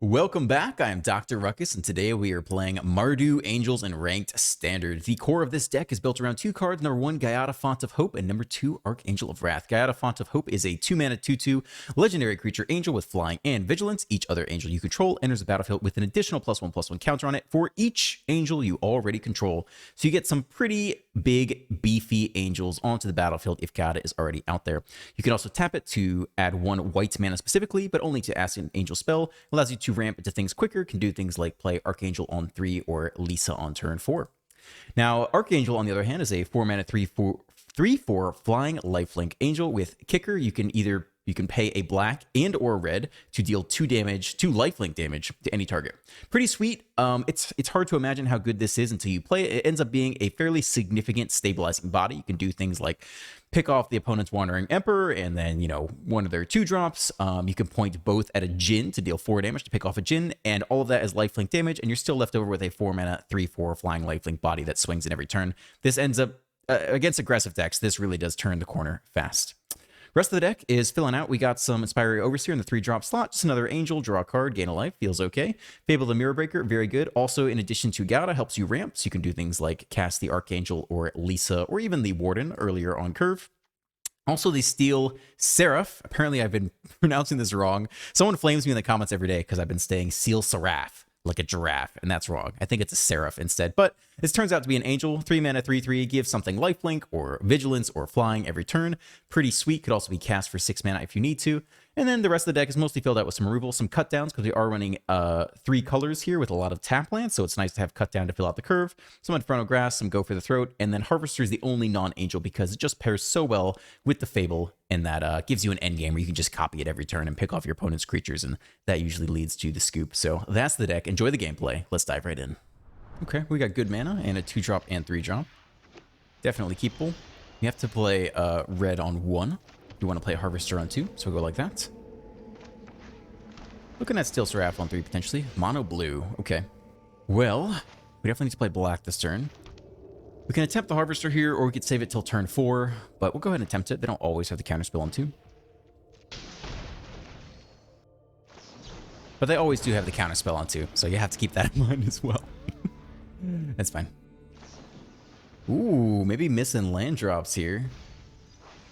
Welcome back, I am Dr. Ruckus, and today we are playing Mardu, Angels, and Ranked Standard. The core of this deck is built around two cards, number 1, Gaiata, Font of Hope, and number 2, Archangel of Wrath. Gaiata, Font of Hope is a 2-mana 2/2 legendary creature angel with flying and vigilance. Each other angel you control enters the battlefield with an additional +1/+1 counter on it for each angel you already control. So you get some pretty big, beefy angels onto the battlefield if Gaiata is already out there. You can also tap it to add 1 white mana specifically, but only to cast an angel spell. It allows you to ramp into things quicker, can do things like play Archangel on 3 or Lisa on turn 4. Now, Archangel, on the other hand, is a 4-mana 3/4 flying lifelink angel with kicker. You can pay a black and or red to deal 2 lifelink damage to any target. Pretty sweet. It's hard to imagine how good this is until you play it. It ends up being a fairly significant stabilizing body. You can do things like pick off the opponent's Wandering Emperor and then, one of their 2-drops. You can point both at a Djinn to deal 4 damage to pick off a Djinn, and all of that is lifelink damage, and you're still left over with a 4-mana 3/4 flying lifelink body that swings in every turn. This ends up, against aggressive decks, this really does turn the corner fast. Rest of the deck is filling out. We got some Inspiring Overseer in the 3-drop slot. Just another angel, draw a card, gain a life. Feels okay. Fable the Mirror Breaker, very good. Also, in addition to Gaiata, helps you ramp. So you can do things like cast the Archangel or Lisa or even the Warden earlier on curve. Also, the Steel Seraph. Apparently, I've been pronouncing this wrong. Someone flames me in the comments every day because I've been saying Seal Seraph like a giraffe, and that's wrong. I think it's a seraph instead, but this turns out to be an angel. 3-mana 3/3, gives something lifelink or vigilance or flying every turn. Pretty sweet. Could also be cast for 6 mana if you need to. And then the rest of the deck is mostly filled out with some removal, some cut downs, because we are running 3 colors here with a lot of tap lands, so it's nice to have cut down to fill out the curve. Some Infernal Grass, some Go for the Throat, and then Harvester is the only non-angel because it just pairs so well with the Fable, and that gives you an endgame where you can just copy it every turn and pick off your opponent's creatures, and that usually leads to the scoop. So that's the deck. Enjoy the gameplay. Let's dive right in. Okay, we got good mana and a 2-drop and 3-drop. Definitely keepable. You have to play red on 1. You want to play Harvester on 2, so we'll go like that. Looking at Steel Seraph on 3 potentially. Mono blue. Okay. Well, we definitely need to play black this turn. We can attempt the Harvester here, or we could save it till turn 4, but we'll go ahead and attempt it. They don't always have the counterspell on 2. But they always do have the counterspell on 2, so you have to keep that in mind as well. That's fine. Ooh, maybe missing land drops here.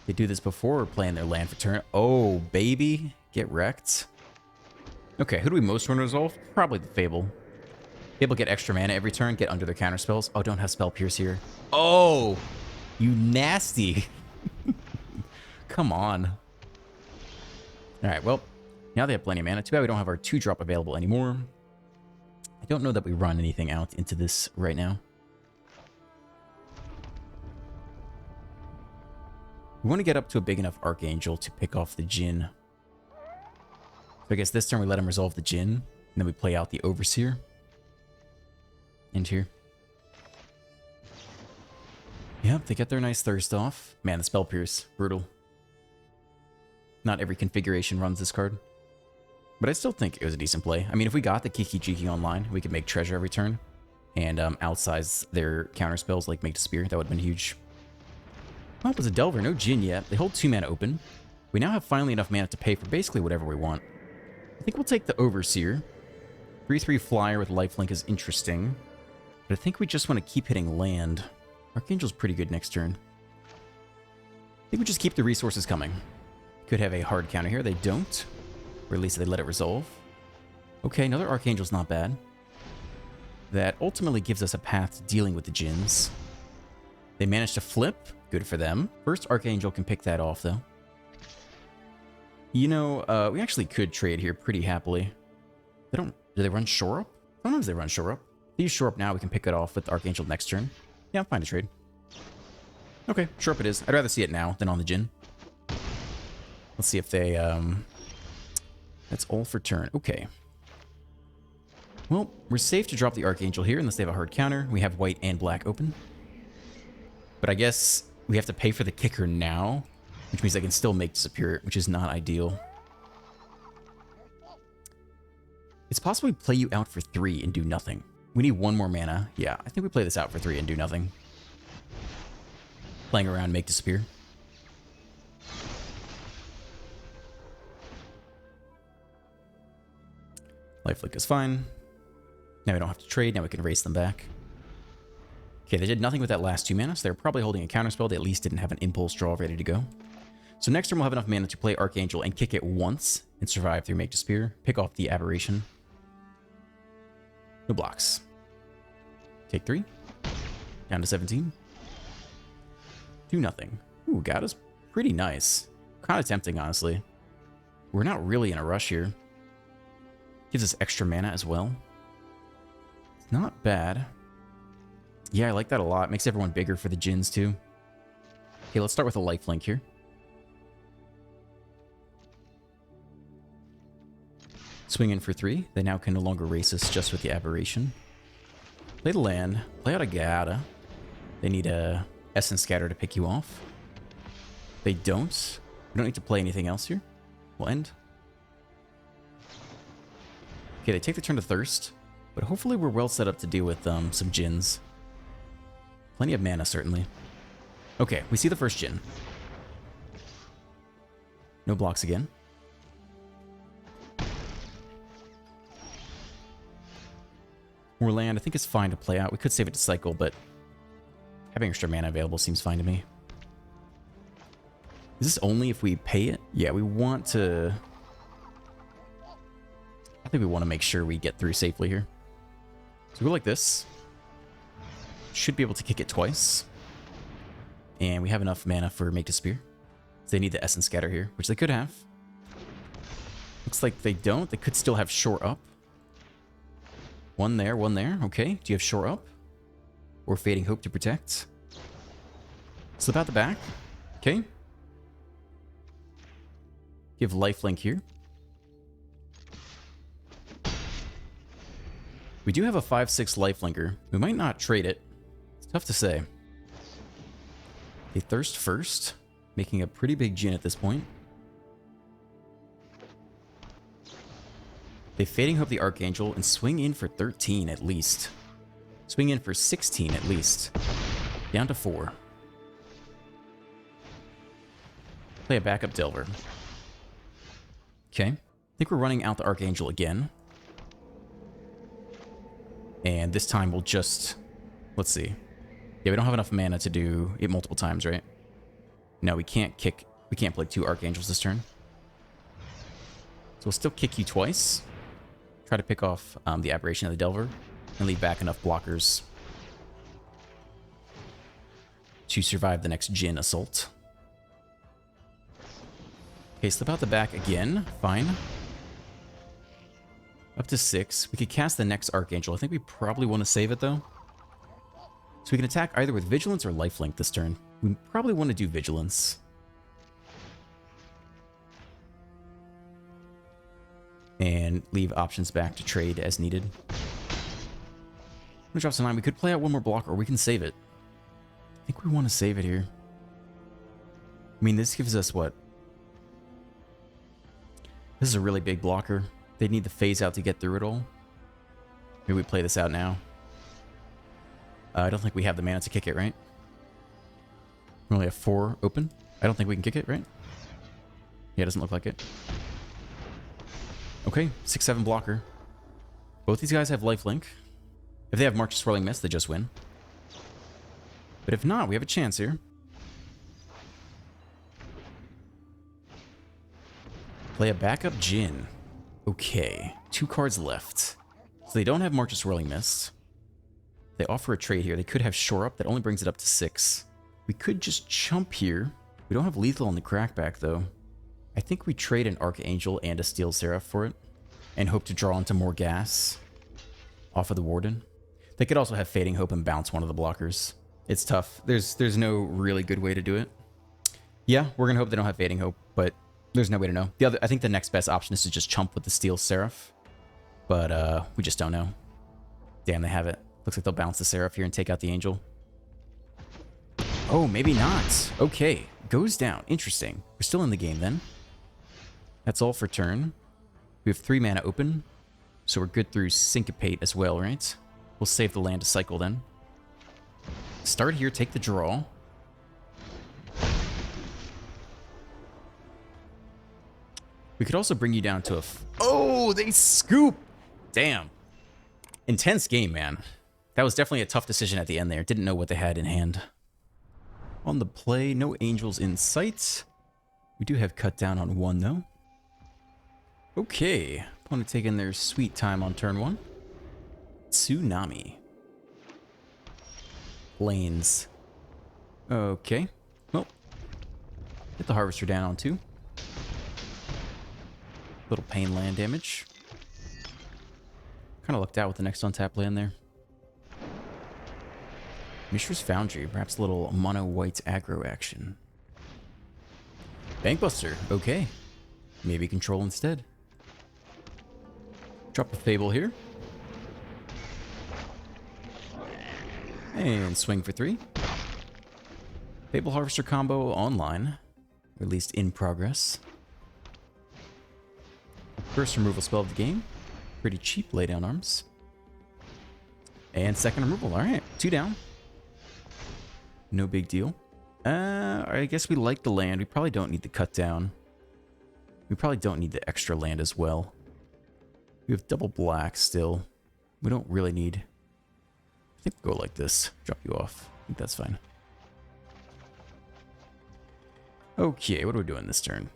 They do this before playing their land for turn. Oh, baby. Get wrecked. Okay, who do we most want to resolve? Probably the Fable. Fable get extra mana every turn, get under their counter spells. Oh, don't have Spell Pierce here. Oh, you nasty. Come on. All right, well, now they have plenty of mana. Too bad we don't have our 2-drop available anymore. I don't know that we run anything out into this right now. We want to get up to a big enough Archangel to pick off the Djinn. So I guess this turn we let him resolve the Djinn, and then we play out the Overseer. Into here. Yep, they get their nice thirst off. Man, the Spell Pierce. Brutal. Not every configuration runs this card. But I still think it was a decent play. I mean, if we got the Kiki Jiki online, we could make treasure every turn. And outsize their counterspells, like make the Spear. That would have been huge. Oh, it was a Delver. No Djinn yet. They hold 2 mana open. We now have finally enough mana to pay for basically whatever we want. I think we'll take the Overseer. 3/3 flyer with lifelink is interesting. But I think we just want to keep hitting land. Archangel's pretty good next turn. I think we just keep the resources coming. Could have a hard counter here. They don't. Or at least they let it resolve. Okay, another Archangel's not bad. That ultimately gives us a path to dealing with the Djinns. They managed to flip. Good for them. First Archangel can pick that off, though. We actually could trade here pretty happily. Do they run Shore Up? Sometimes they run Shore Up. If they use Shore Up now, we can pick it off with Archangel next turn. Yeah, I'm fine to trade. Okay, Shore Up it is. I'd rather see it now than on the Djinn. Let's see if they, That's all for turn. Okay. Well, we're safe to drop the Archangel here unless they have a hard counter. We have white and black open. But I guess we have to pay for the kicker now, which means I can still make Disappear, which is not ideal. It's possible we play you out for 3 and do nothing. We need 1 more mana. Yeah, I think we play this out for 3 and do nothing. Playing around, make Disappear. Lifelink is fine. Now we don't have to trade. Now we can race them back. Okay, they did nothing with that last 2 mana, so they're probably holding a counterspell. They at least didn't have an impulse draw ready to go. So next turn we'll have enough mana to play Archangel and kick it once and survive through Make to Spear. Pick off the Aberration. No blocks. Take 3. Down to 17. Do nothing. Ooh, God is pretty nice. Kind of tempting, honestly. We're not really in a rush here. Gives us extra mana as well. It's not bad. Yeah, I like that a lot. Makes everyone bigger for the Djinns, too. Okay, let's start with a lifelink here. Swing in for 3. They now can no longer race us just with the Aberration. Play the land. Play out a Gaada. They need a Essence Scatter to pick you off. They don't. We don't need to play anything else here. We'll end. Okay, they take the turn to Thirst, but hopefully we're well set up to deal with some Djinns. Plenty of mana, certainly. Okay, we see the first Djinn. No blocks again. More land, I think it's fine to play out. We could save it to cycle, but having extra mana available seems fine to me. Is this only if we pay it? Yeah, we want to... I think we want to make sure we get through safely here. So we go like this. Should be able to kick it twice. And we have enough mana for Make to Spear. So they need the Essence Scatter here, which they could have. Looks like they don't. They could still have Shore Up. One there, one there. Okay, do you have Shore Up? Or Fading Hope to protect? Slip out the back. Okay. Give lifelink here. We do have a 5/6 lifelinker. We might not trade it. It's tough to say. They Thirst first, making a pretty big Djinn at this point. They Fading Hope the Archangel and swing in for 13 at least. Swing in for 16 at least. Down to 4. Play a backup Delver. Okay. I think we're running out the Archangel again. And this time we'll just... Let's see. Yeah, we don't have enough mana to do it multiple times, right? No, we can't kick... We can't play 2 Archangels this turn. So we'll still kick you twice. Try to pick off the Aberration of the Delver. And leave back enough blockers to survive the next Djinn assault. Okay, slip out the back again. Fine. Up to 6. We could cast the next Archangel. I think we probably want to save it, though. So we can attack either with Vigilance or Lifelink this turn. We probably want to do Vigilance. And leave options back to trade as needed. I'm gonna drop some 9. We could play out one more block, or we can save it. I think we want to save it here. I mean, this gives us what? This is a really big blocker. They need the phase out to get through it all. Maybe we play this out now. I don't think we have the mana to kick it, right? We only have 4 open. I don't think we can kick it, right? Yeah, it doesn't look like it. Okay, 6/7 blocker. Both these guys have lifelink. If they have March Swirling Mist, they just win. But if not, we have a chance here. Play a backup Djinn. Okay, 2 cards left. So they don't have March Swirling Mist. They offer a trade here. They could have Shore Up. That only brings it up to 6. We could just chump here. We don't have lethal on the crackback, though. I think we trade an Archangel and a Steel Seraph for it. And hope to draw into more gas off of the Warden. They could also have Fading Hope and bounce one of the blockers. It's tough. There's no really good way to do it. Yeah, we're going to hope they don't have Fading Hope, but there's no way to know. I think the next best option is to just chump with the Steel Seraph. But we just don't know. Damn, they have it. Looks like they'll bounce the Seraph here and take out the Angel. Oh, maybe not. Okay, goes down. Interesting. We're still in the game then. That's all for turn. We have 3 mana open, so we're good through Syncopate as well, right? We'll save the land to cycle then. Start here, take the draw. We could also bring you down to a... Oh, they scoop! Damn. Intense game, man. That was definitely a tough decision at the end there. Didn't know what they had in hand. On the play, no angels in sight. We do have cut down on 1, though. Okay. Opponent taking their sweet time on turn 1. Tsunami. Lanes. Okay. Well, get the Harvester down on 2. Little pain land damage. Kind of lucked out with the next untap land there. Mishra's Foundry. Perhaps a little mono white aggro action. Bankbuster. Okay. Maybe control instead. Drop a Fable here. And swing for 3. Fable Harvester combo online. Or at least in progress. First removal spell of the game. Pretty cheap laydown arms. And second removal. Alright, 2 down. No big deal. I guess we like the land. We probably don't need the cut down. We probably don't need the extra land as well. We have double black still. We don't really need... I think we'll go like this. Drop you off. I think that's fine. Okay, what are we doing this turn?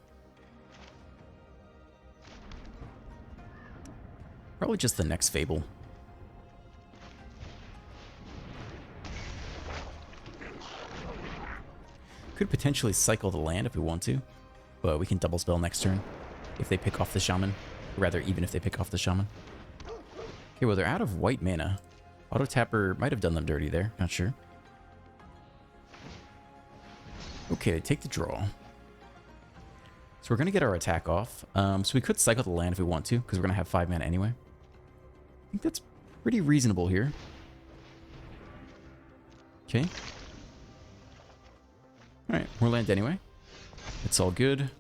Probably just the next Fable. Could potentially cycle the land if we want to, but we can double spell next turn if they pick off the Shaman. Or rather, even if they pick off the Shaman. Okay, well, they're out of white mana. Auto Tapper might have done them dirty there. Not sure. Okay, they take the draw. So we're going to get our attack off. So we could cycle the land if we want to, because we're going to have 5 mana anyway. I think that's pretty reasonable here. Okay. Alright, more land anyway. It's all good.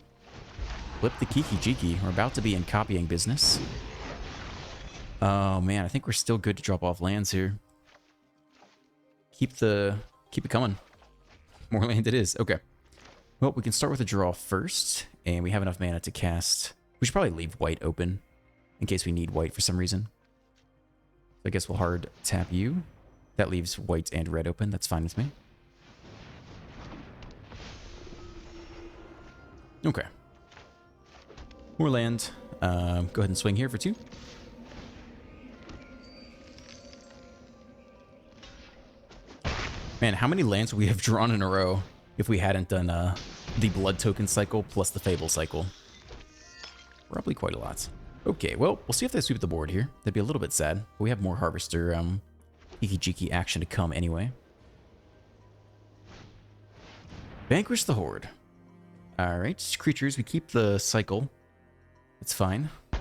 Flip the Kiki Jiki. We're about to be in copying business. Oh man, I think we're still good to drop off lands here. Keep it coming. More land it is. Okay. Well, we can start with a draw first, and we have enough mana to cast. We should probably leave white open in case we need white for some reason. I guess we'll hard tap you. That leaves white and red open. That's fine with me. Okay. More land. Go ahead and swing here for 2. Man, how many lands would we have drawn in a row if we hadn't done the blood token cycle plus the Fable cycle? Probably quite a lot. Okay, well, we'll see if they sweep the board here. That'd be a little bit sad, but we have more Harvester Iki-Jiki action to come anyway. Vanquish the Horde. Alright, creatures, we keep the cycle. It's fine. I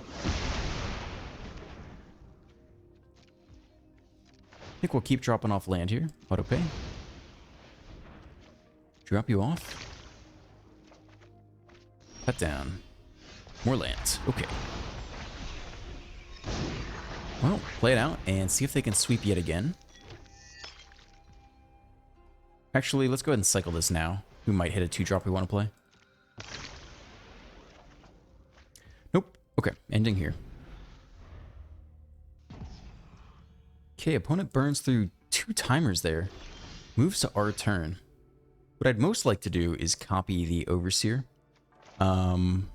think we'll keep dropping off land here. Auto pay. Drop you off. Cut down. More lands. Okay. Well, play it out and see if they can sweep yet again. Actually, let's go ahead and cycle this now. We might hit a 2-drop we want to play. Nope. Okay, ending here. Okay, opponent burns through 2 timers there. Moves to our turn. What I'd most like to do is copy the Overseer. Let's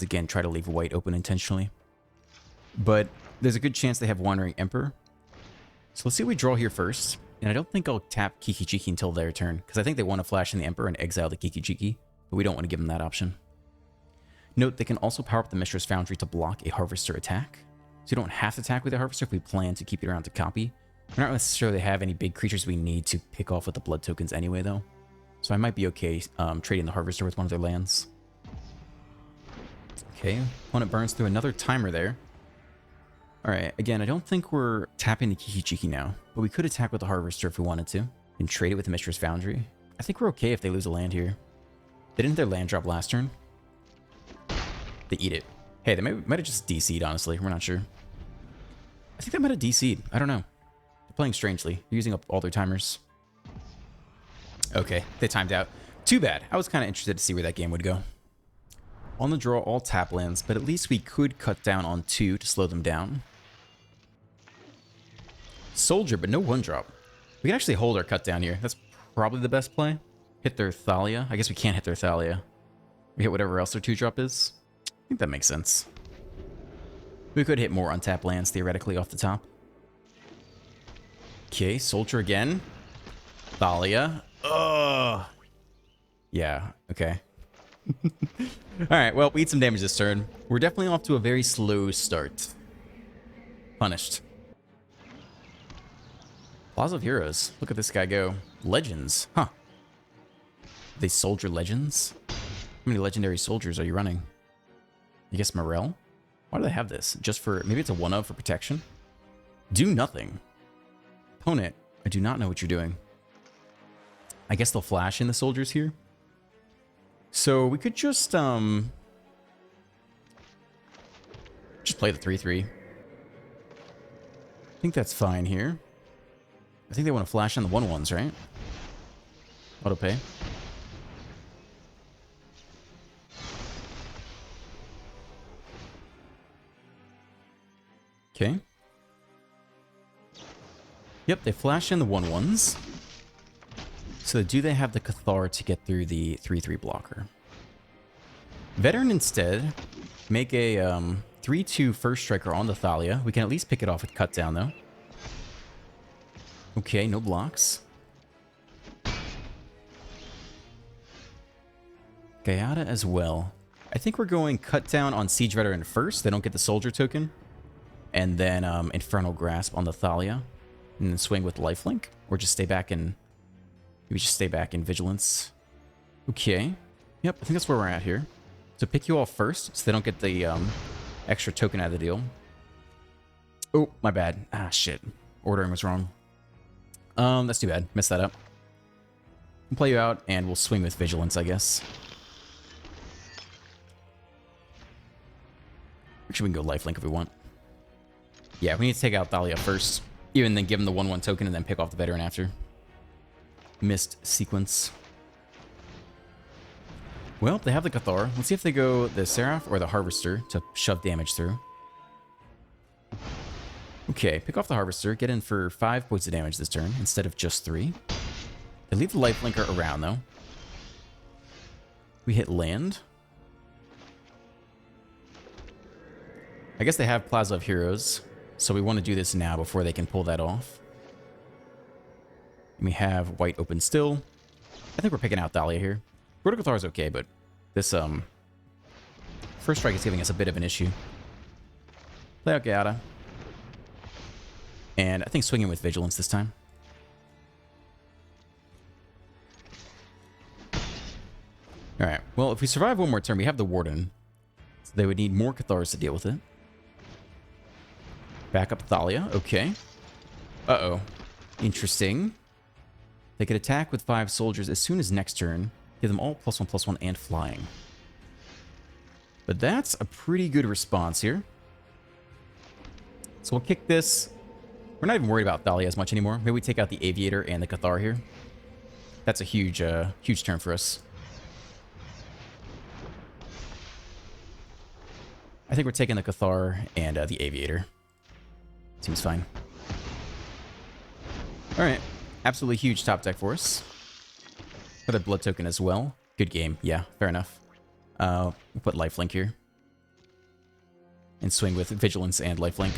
again try to leave white open intentionally. But there's a good chance they have Wandering Emperor. So let's see what we draw here first. And I don't think I'll tap Kiki-Jiki until their turn, because I think they want to flash in the Emperor and exile the Kiki-Jiki, but we don't want to give them that option. Note, they can also power up the Mishra's Foundry to block a Harvester attack. So you don't have to attack with a Harvester if we plan to keep it around to copy. We don't necessarily have any big creatures we need to pick off with the blood tokens anyway, though. So I might be okay trading the Harvester with one of their lands. Okay, opponent burns through another timer there. Alright, again, I don't think we're tapping the Kiki-Jiki now, but we could attack with the Harvester if we wanted to, and trade it with the Mishra's Foundry. I think we're okay if they lose a land here. They didn't their land drop last turn. They eat it. Hey, they might have just DC'd, honestly. We're not sure. I think they might have DC'd. I don't know. They're playing strangely. They're using up all their timers. Okay, they timed out. Too bad. I was kind of interested to see where that game would go. On the draw, all tap lands, but at least we could cut down on 2 to slow them down. Soldier, but no 1-drop. We can actually hold our cut down here. That's probably the best play. Hit their Thalia. I guess we can't hit their Thalia. We hit whatever else their 2-drop is. I think that makes sense. We could hit more untap lands, theoretically, off the top. Okay, Soldier again. Thalia. Ugh. Yeah, okay. Alright, well, we eat some damage this turn. We're definitely off to a very slow start. Punished. Plaza of Heroes. Look at this guy go. Legends. Huh. Are they soldier legends? How many legendary soldiers are you running? I guess Morel? Why do they have this? Just for... Maybe it's a 1-of for protection? Do nothing. Opponent, I do not know what you're doing. I guess they'll flash in the soldiers here. So we could just play the 3/3. I think that's fine here. I think they want to flash on the 1/1s, right? Auto pay. Okay. Yep, they flash in the 1/1s. So do they have the Cathar to get through the 3/3 blocker? Veteran instead. Make a 3/2 first striker on the Thalia. We can at least pick it off with cut down though. Okay, no blocks. Gaiata as well. I think we're going cut down on Siege Veteran first. They don't get the soldier token. And then Infernal Grasp on the Thalia. And then swing with Lifelink. Or just stay back in... Maybe just stay back in Vigilance. Okay. Yep, I think that's where we're at here. So pick you all first, so they don't get the extra token out of the deal. Oh, my bad. Ah, shit. Ordering was wrong. That's too bad. Messed that up. We'll play you out, and we'll swing with Vigilance, I guess. Actually, we can go Lifelink if we want. Yeah, we need to take out Thalia first. Even then give him the 1/1 token, and then pick off the Veteran after. Missed sequence. Well, they have the Cathar. Let's see if they go the Seraph or the Harvester to shove damage through. Okay, pick off the Harvester. Get in for 5 points of damage this turn instead of just 3. They leave the Lifelinker around, though. We hit land. I guess they have Plaza of Heroes, so we want to do this now before they can pull that off. And we have white open still. I think we're picking out Thalia here. Vertical Thar is okay, but this first strike is giving us a bit of an issue. Play out Gaiata. And I think swinging with Vigilance this time. Alright, well, if we survive one more turn, we have the Warden. So they would need more Cathars to deal with it. Back up Thalia, okay. Uh-oh. Interesting. They could attack with 5 soldiers as soon as next turn. Give them all +1/+1 and flying. But that's a pretty good response here. So we'll kick this. We're not even worried about Thalia as much anymore. Maybe we take out the Aviator and the Cathar here. That's a huge, huge turn for us. I think we're taking the Cathar and the Aviator. Seems fine. Alright. Absolutely huge top deck for us. Another blood token as well. Good game. Yeah, fair enough. We'll put Lifelink here. And swing with Vigilance and Lifelink.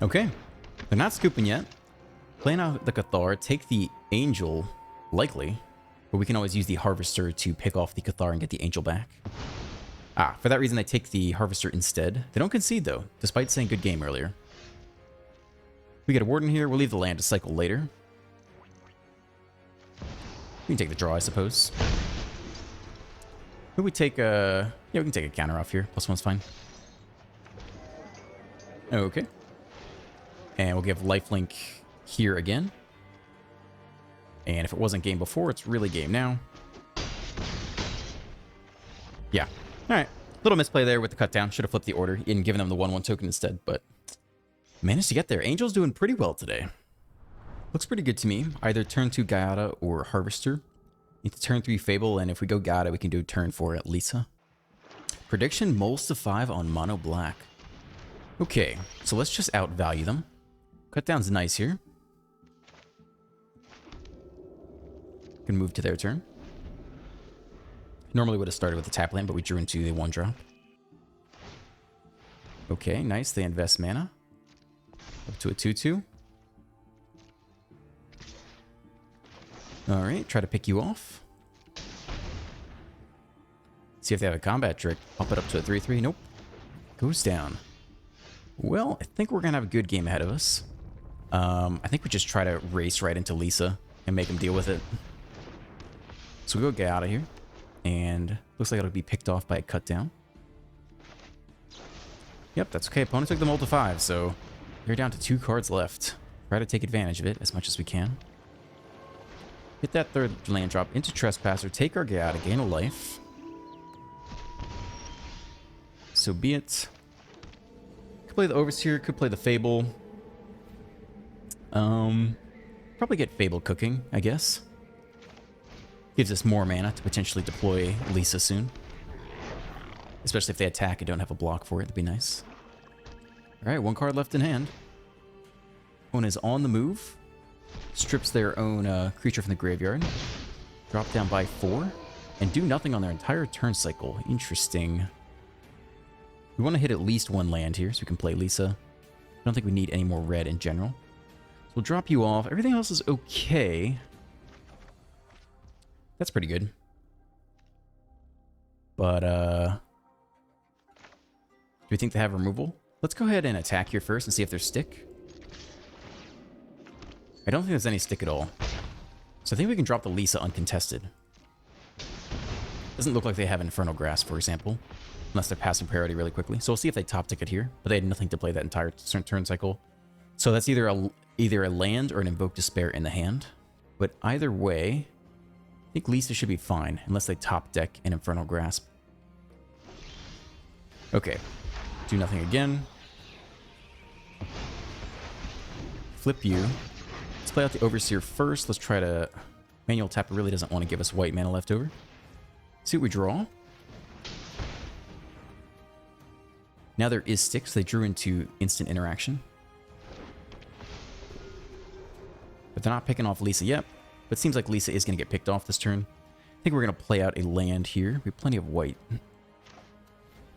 Okay. They're not scooping yet. Playing out the Cathar. Take the Angel, likely. But we can always use the Harvester to pick off the Cathar and get the Angel back. Ah, for that reason they take the Harvester instead. They don't concede though, despite saying good game earlier. We get a Warden here. We'll leave the land to cycle later. We can take the draw, I suppose. Maybe we take a... Yeah, we can take a counter off here. +1's fine. Okay. And we'll give Lifelink here again. And if it wasn't game before, it's really game now. Yeah. Alright. Little misplay there with the cut down. Should have flipped the order and given them the 1/1 token instead, but managed to get there. Angel's doing pretty well today. Looks pretty good to me. Either turn 2 Gaiata or Harvester. It's turn 3 Fable, and if we go Gata, we can do turn 4 at Lisa. Prediction, moles to 5 on mono black. Okay, so let's just outvalue them. Cut down's nice here. Can move to their turn. Normally would have started with the tap land, but we drew into the 1-drop. Okay, nice. They invest mana. Up to a 2/2. Alright, try to pick you off. See if they have a combat trick. Bump it up to a 3/3. Nope. Goes down. Well, I think we're going to have a good game ahead of us. I think we just try to race right into Lisa and make him deal with it. So we go get out of here. And looks like it'll be picked off by a cut down. Yep, that's okay. Opponent took the mole to 5, so we're down to 2 cards left. Try to take advantage of it as much as we can. Hit that 3rd land drop into Trespasser. Take our Gata, gain a life. So be it. Could play the Overseer, could play the Fable. Probably get Fable cooking, I guess. Gives us more mana to potentially deploy Lisa soon. Especially if they attack and don't have a block for it. That'd be nice. Alright, 1 card left in hand. One is on the move. Strips their own creature from the graveyard. Drop down by 4. And do nothing on their entire turn cycle. Interesting. We want to hit at least 1 land here so we can play Lisa. I don't think we need any more red in general. So we'll drop you off. Everything else is okay. That's pretty good. But, do we think they have removal? Let's go ahead and attack here first and see if there's stick. I don't think there's any stick at all. So I think we can drop the Lisa uncontested. Doesn't look like they have Infernal Grasp, for example. Unless they're passing priority really quickly. So we'll see if they top ticket here. But they had nothing to play that entire turn cycle. So that's either a land or an Invoke Despair in the hand. But either way, I think Lisa should be fine. Unless they top deck an Infernal Grasp. Okay. Do nothing again. Flip you. Let's play out the Overseer first. Let's try to... Manual tap really doesn't want to give us white mana left over. See what we draw. Now there is sticks. They drew into instant interaction. But they're not picking off Lisa yet. But it seems like Lisa is going to get picked off this turn. I think we're going to play out a land here. We have plenty of white.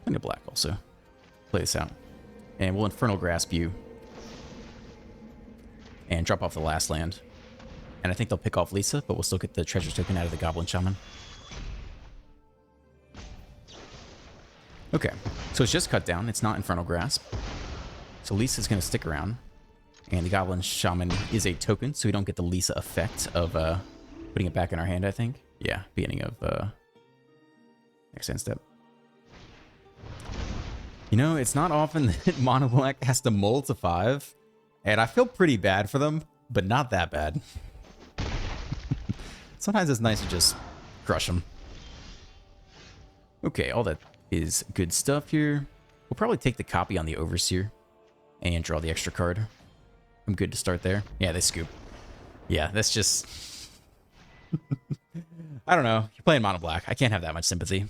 Plenty of black also. Play this out. And we'll Infernal Grasp you. And drop off the last land. And I think they'll pick off Lisa, but we'll still get the treasure token out of the Goblin Shaman. Okay, so it's just cut down. It's not Infernal Grasp. So Lisa's going to stick around. And the Goblin Shaman is a token, so we don't get the Lisa effect of putting it back in our hand, I think. Yeah, beginning of next end step. You know, it's not often that Mono Black has to mold to 5. And I feel pretty bad for them, but not that bad. Sometimes it's nice to just crush them. Okay, all that is good stuff here. We'll probably take the copy on the Overseer and draw the extra card. I'm good to start there. Yeah, they scoop. Yeah, that's just... I don't know. You're playing Mono Black. I can't have that much sympathy.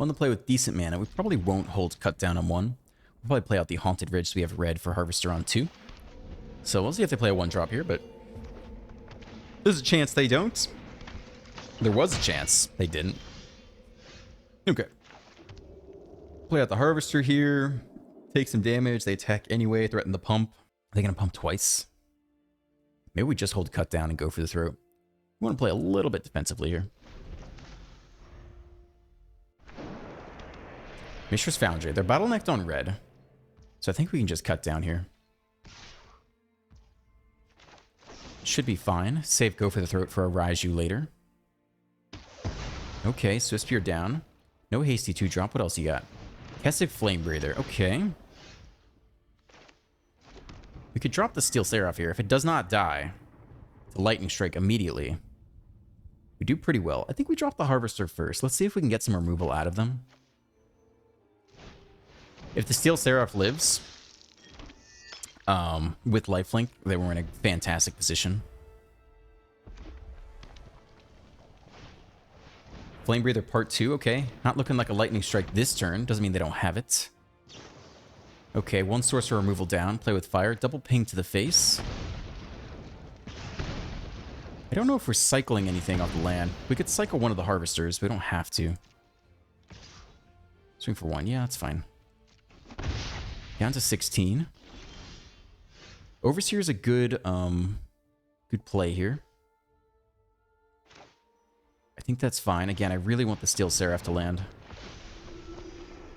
On the play with decent mana, we probably won't hold Cut Down on 1. We'll probably play out the Haunted Ridge so we have red for Harvester on 2. So we'll see if they play a 1-drop here, but there's a chance they don't. There was a chance they didn't. Okay. Play out the Harvester here. Take some damage. They attack anyway. Threaten the pump. Are they going to pump twice? Maybe we just hold Cut Down and go for the throat. We want to play a little bit defensively here. Mishra's Foundry. They're bottlenecked on red. So I think we can just cut down here. Should be fine. Save Go for the Throat for a Raiju later. Okay, Swiftspear down. No hasty 2-drop. What else you got? Kessig Flame Breather. Okay. We could drop the Steel Seraph here. If it does not die, the Lightning Strike immediately. We do pretty well. I think we drop the Harvester first. Let's see if we can get some removal out of them. If the Steel Seraph lives... with lifelink, they were in a fantastic position. Flame Breather Part 2, okay. Not looking like a Lightning Strike this turn. Doesn't mean they don't have it. Okay, 1 Sorcerer removal down. Play with fire. Double ping to the face. I don't know if we're cycling anything off the land. We could cycle one of the Harvesters, but we don't have to. Swing for 1. Yeah, that's fine. Down to 16. Overseer is a good play here. I think that's fine. Again, I really want the Steel Seraph to land.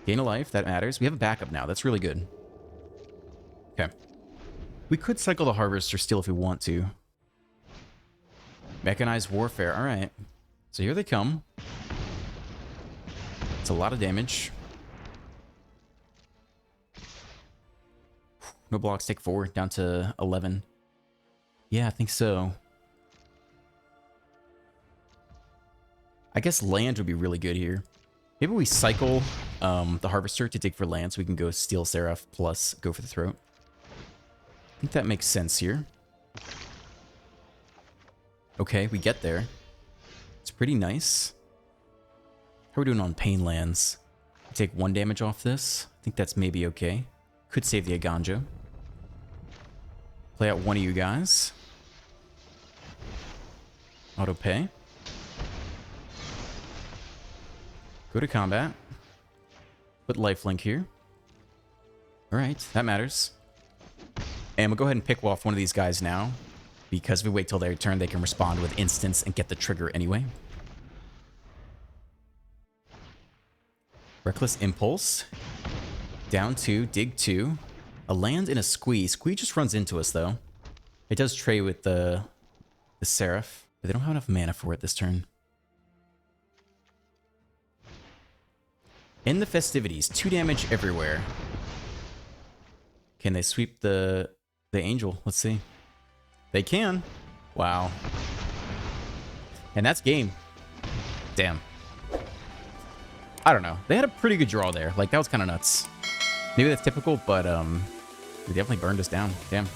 Gain a life, that matters. We have a backup now. That's really good. Okay. We could cycle the Harvester still if we want to. Mechanized Warfare. All right. So here they come. It's a lot of damage. No blocks, take 4. Down to 11. Yeah, I think so. I guess land would be really good here. Maybe we cycle the Harvester to dig for land so we can go Steel Seraph plus go for the Throat. I think that makes sense here. Okay, we get there. It's pretty nice. How are we doing on Pain lands? We take 1 damage off this. I think that's maybe okay. Could save the Aganja. Play out one of you guys. Auto pay. Go to combat. Put lifelink here. Alright, that matters. And we'll go ahead and pick off one of these guys now. Because if we wait till their turn, they can respond with instants and get the trigger anyway. Reckless Impulse. Down 2, dig 2. A land and a Squee. Squee just runs into us, though. It does trade with the Seraph, but they don't have enough mana for it this turn. In the festivities, 2 damage everywhere. Can they sweep the Angel? Let's see. They can. Wow. And that's game. Damn. I don't know. They had a pretty good draw there. Like, that was kind of nuts. Maybe that's typical, but they definitely burned us down. Damn.